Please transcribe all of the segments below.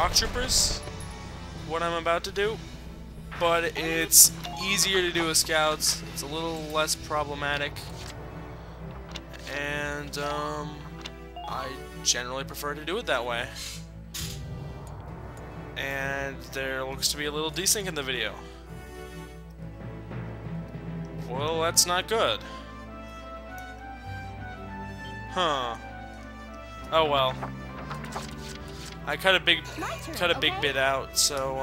shock troopers, what I'm about to do, but it's easier to do with scouts. It's a little less problematic, and I generally prefer to do it that way. And there looks to be a little desync in the video. Well, that's not good. Huh. Oh well. I cut a big bit out, so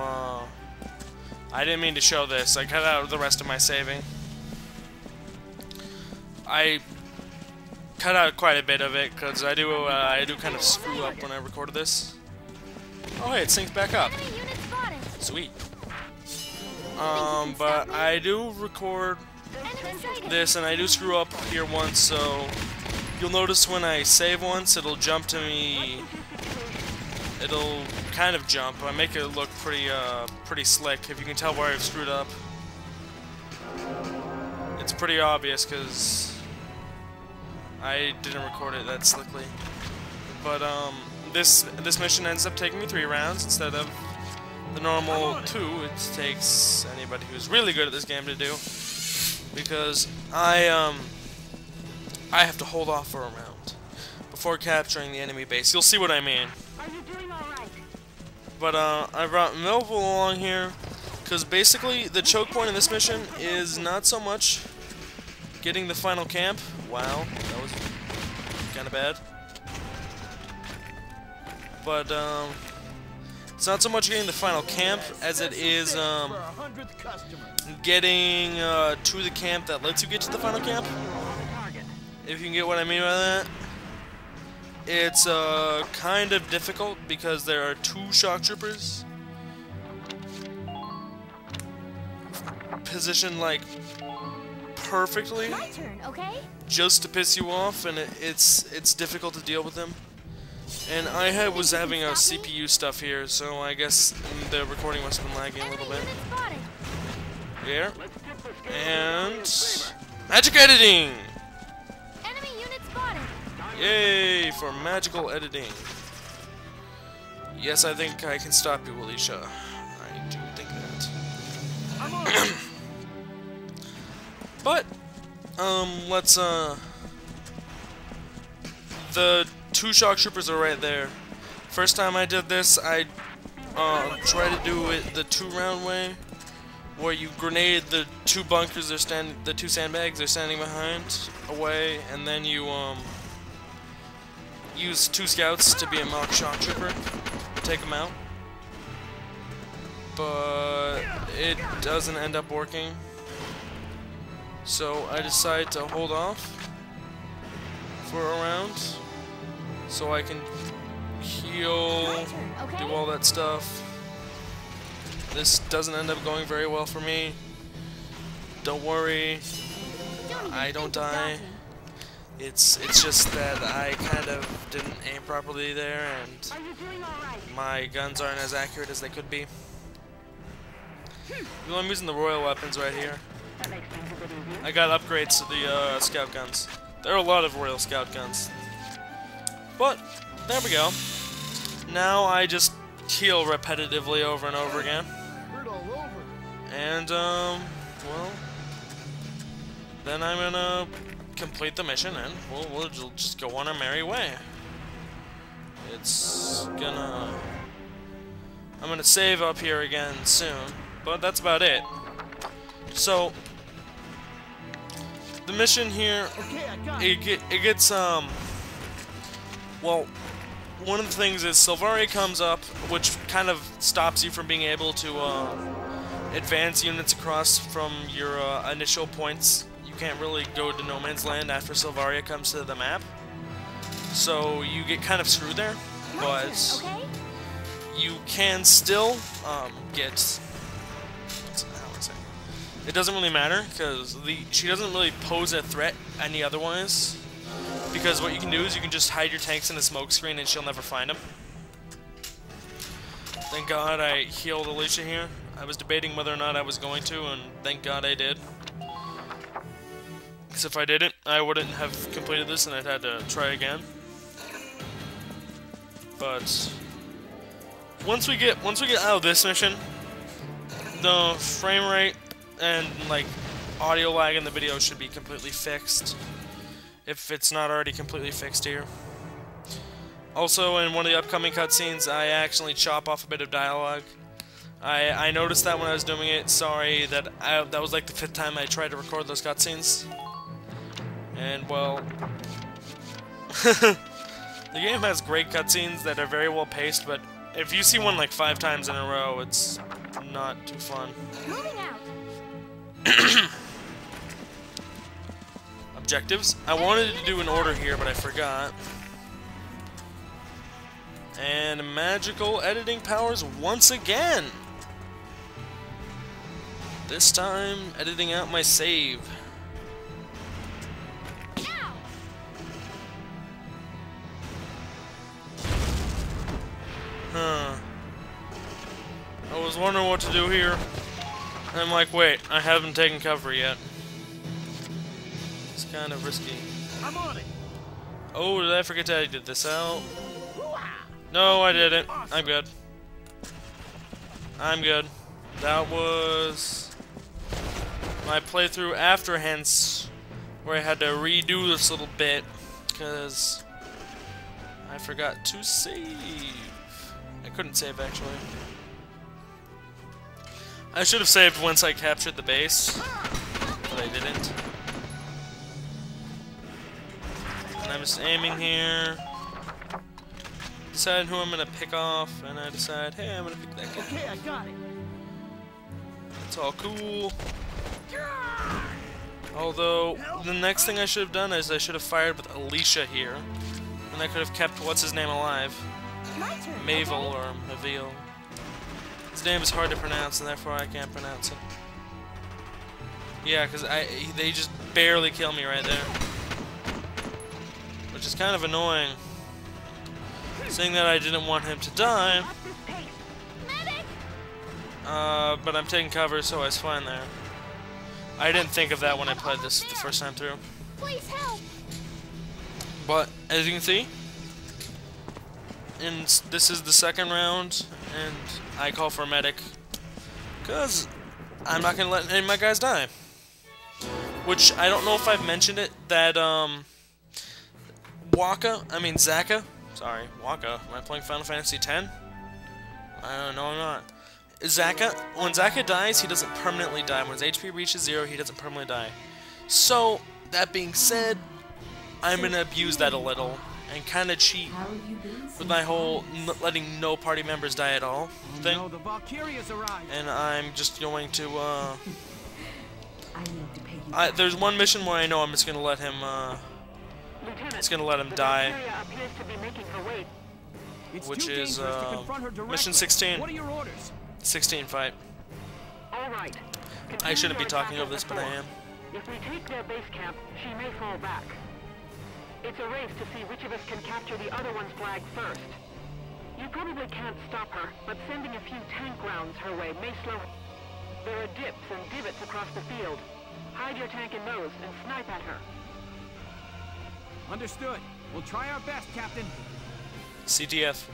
I didn't mean to show this. I cut out the rest of my saving. I cut out quite a bit of it because I do kind of screw up when I recorded this. Oh hey, it syncs back up. Sweet. But I do record this and I do screw up here once, so you'll notice when I save once, it'll jump to me. It'll kind of jump. I make it look pretty slick. If you can tell where I've screwed up, it's pretty obvious because I didn't record it that slickly. But this mission ends up taking me 3 rounds instead of the normal 2. It takes anybody who's really good at this game to do, because I have to hold off for a round before capturing the enemy base. You'll see what I mean. But I brought Millville along here because basically the choke point in this mission is not so much getting the final camp. Wow, that was kind of bad. But it's not so much getting the final camp as it is getting to the camp that lets you get to the final camp. If you can get what I mean by that. It's kind of difficult because there are 2 shock troopers positioned like perfectly, just to piss you off, and it's difficult to deal with them. And I was having a CPU stuff here, so I guess the recording must have been lagging a little bit. There. And magic editing! Yay for magical editing. Yes, I think I can stop you, Alicia. I do think that. But, let's, the 2 shock troopers are right there. First time I did this, I tried to do it the 2-round way, where you grenade the 2 bunkers the 2 sandbags they're standing behind away, and then you use 2 scouts to be a mock shock trooper, take them out. But it doesn't end up working, so I decide to hold off for a round so I can heal, do all that stuff. This doesn't end up going very well for me. Don't worry, I don't die. It's just that I kind of didn't aim properly there, and my guns aren't as accurate as they could be. I'm using the royal weapons right here. I got upgrades to the scout guns. There are a lot of royal scout guns. But, there we go. Now I just heal repetitively over and over again. And, well, then I'm gonna complete the mission, and we'll just go on our merry way. I'm gonna save up here again soon, but that's about it. So the mission here, it gets well, one of the things is Silvaria comes up, which kind of stops you from being able to advance units across from your initial points. You can't really go to No Man's Land after Silvaria comes to the map, so you get kind of screwed there. But you can still get. It doesn't really matter because she doesn't really pose a threat any otherwise. Because what you can do is you can just hide your tanks in a smoke screen and she'll never find them. Thank God I healed Alicia here. I was debating whether or not I was going to, and thank God I did. Because if I didn't, I wouldn't have completed this and I'd had to try again. But once we get out of this mission, the frame rate and like audio lag in the video should be completely fixed, if it's not already completely fixed here. Also, in one of the upcoming cutscenes, I actually chop off a bit of dialogue. I noticed that when I was doing it. Sorry, that was like the 5th time I tried to record those cutscenes. And, well... the game has great cutscenes that are very well paced, but if you see one like 5 times in a row, it's not too fun. Moving out. Objectives. I wanted to do an order here, but I forgot. And magical editing powers once again! This time, editing out my save. Huh. I was wondering what to do here. And I'm like, wait, I haven't taken cover yet. It's kind of risky. I'm on it. Oh, did I forget to edit this out? No, I didn't. I'm good. I'm good. That was my playthrough after Hence, where I had to redo this little bit, because I forgot to save. I couldn't save, actually. I should have saved once I captured the base, but I didn't. And I'm just aiming here. Decide who I'm gonna pick off, and I decide, hey, I'm gonna pick that guy. Okay, I got it. It's all cool. Although, the next thing I should have done is I should have fired with Alicia here. And I could have kept what's-his-name alive. Mavel or Mavil. His name is hard to pronounce, and therefore I can't pronounce it. Yeah, because they just barely kill me right there. Which is kind of annoying. Seeing that I didn't want him to die. But I'm taking cover, so I was fine there. I didn't think of that when I played this the first time through. Please help. But, as you can see, this is the second round, and I call for a medic. Because I'm not going to let any of my guys die. Which, I don't know if I've mentioned it, that, Zaka. Sorry, Waka. Am I playing Final Fantasy X? No, I'm not. Zaka, when Zaka dies, he doesn't permanently die. When his HP reaches 0, he doesn't permanently die. So, that being said, I'm gonna abuse that a little and kind of cheat with my whole letting no party members die at all thing. No, the Valkyria's arrived. And I'm just going to, there's one mission where I know I'm just gonna let him, die. Which is, mission 16. What are your orders? 16 fight. All right. I shouldn't be talking over this, but I am. If we take their base camp, she may fall back. It's a race to see which of us can capture the other one's flag first. You probably can't stop her, but sending a few tank rounds her way may slow her. There are dips and divots across the field. Hide your tank in those and snipe at her. Understood. We'll try our best, Captain. CTF.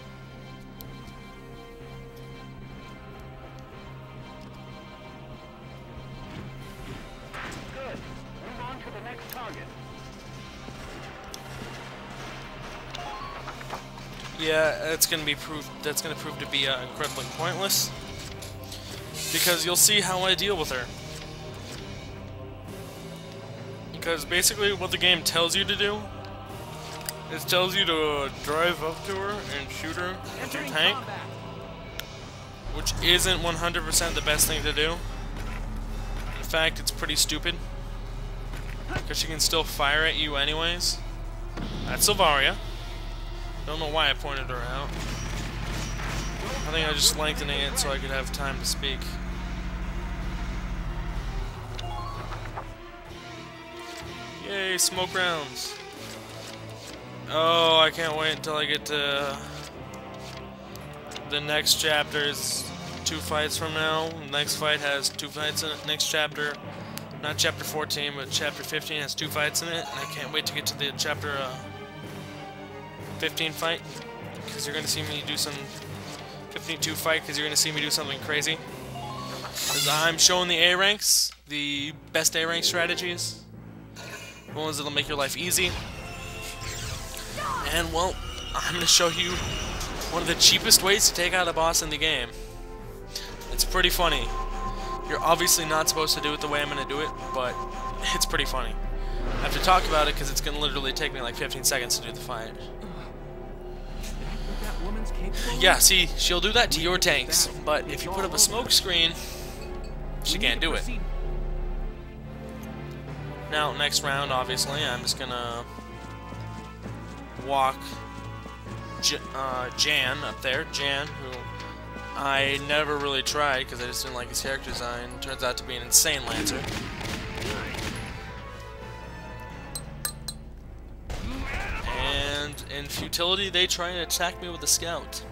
Good. Move on to the next target. Yeah, that's gonna prove to be incredibly pointless, because you'll see how I deal with her. Because basically what the game tells you to do, it tells you to drive up to her and shoot her with your tank, which isn't 100% the best thing to do. In fact, it's pretty stupid, because she can still fire at you anyways. That's Valkyria. Don't know why I pointed her out. I think I was just lengthening it so I could have time to speak. Yay, smoke rounds. Oh, I can't wait until I get to the next chapter's 2 fights from now. The next fight has 2 fights in it. Next chapter, not chapter 14, but chapter 15 has 2 fights in it. And I can't wait to get to the chapter 15 fight, because you're going to see me do some 15-2 fight because you're going to see me do something crazy. Because I'm showing the A ranks, the best A rank strategies, the ones that'll make your life easy. And well, I'm going to show you one of the cheapest ways to take out a boss in the game. It's pretty funny. You're obviously not supposed to do it the way I'm going to do it, but it's pretty funny. I have to talk about it because it's going to literally take me like 15 seconds to do the fight. Yeah, see, she'll do that to your tanks, but if you put up a smoke screen, she can't do it. Now, next round, obviously, I'm just gonna walk Jan up there. Jan, who I never really tried because I just didn't like his character design. Turns out to be an insane Lancer. And in futility, they try and attack me with a scout.